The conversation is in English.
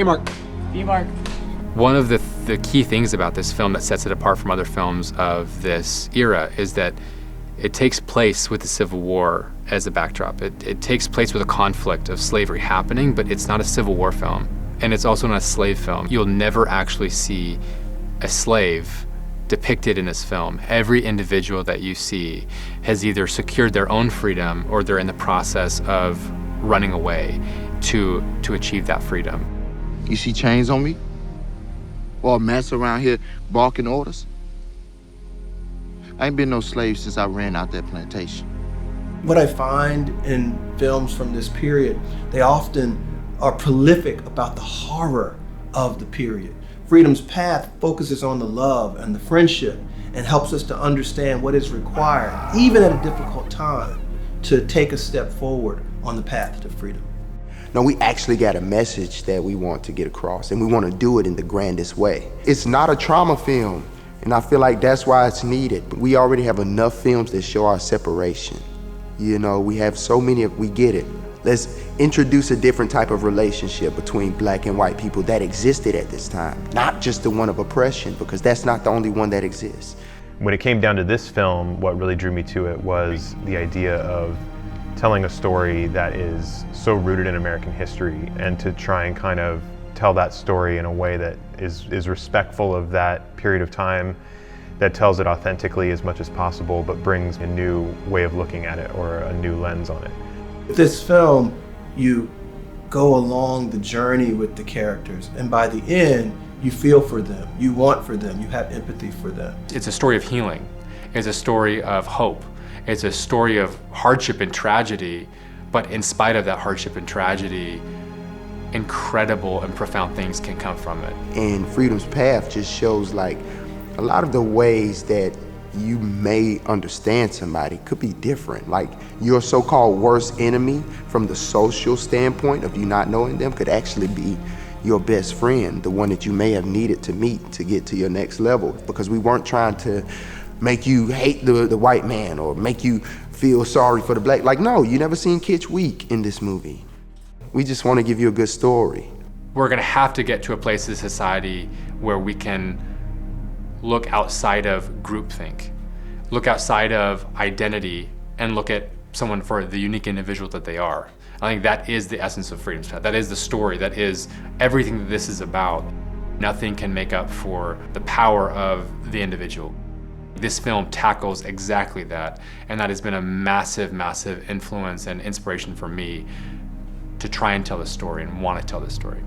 Hey, Mark. Hey, Mark. One of the key things about this film that sets it apart from other films of this era is that it takes place with the Civil War as a backdrop. It takes place with a conflict of slavery happening, but it's not a Civil War film. And it's also not a slave film. You'll never actually see a slave depicted in this film. Every individual that you see has either secured their own freedom or they're in the process of running away to achieve that freedom. You see chains on me? Or a mess around here barking orders? I ain't been no slave since I ran out that plantation. What I find in films from this period, they often are prolific about the horror of the period. Freedom's Path focuses on the love and the friendship and helps us to understand what is required, even at a difficult time, to take a step forward on the path to freedom. No, we actually got a message that we want to get across, and we want to do it in the grandest way. It's not a trauma film, and I feel like that's why it's needed. We already have enough films that show our separation. You know, we have so many, we get it. Let's introduce a different type of relationship between black and white people that existed at this time, not just the one of oppression, because that's not the only one that exists. When it came down to this film, what really drew me to it was the idea of telling a story that is so rooted in American history, and to try and kind of tell that story in a way that is respectful of that period of time, that tells it authentically as much as possible, but brings a new way of looking at it or a new lens on it. With this film, you go along the journey with the characters, and by the end, you feel for them, you want for them, you have empathy for them. It's a story of healing. It's a story of hope. It's a story of hardship and tragedy, but in spite of that hardship and tragedy, incredible and profound things can come from it. And Freedom's Path just shows like a lot of the ways that you may understand somebody could be different. Like your so-called worst enemy from the social standpoint of you not knowing them could actually be your best friend, the one that you may have needed to meet to get to your next level, because we weren't trying to make you hate the white man or make you feel sorry for the black. Like, no, you never seen Kitsch Week in this movie. We just want to give you a good story. We're gonna have to get to a place in society where we can look outside of groupthink, look outside of identity, and look at someone for the unique individual that they are. I think that is the essence of Freedom's Path. That is the story. That is everything that this is about. Nothing can make up for the power of the individual. This film tackles exactly that, and that has been a massive, massive influence and inspiration for me to try and tell this story and want to tell this story.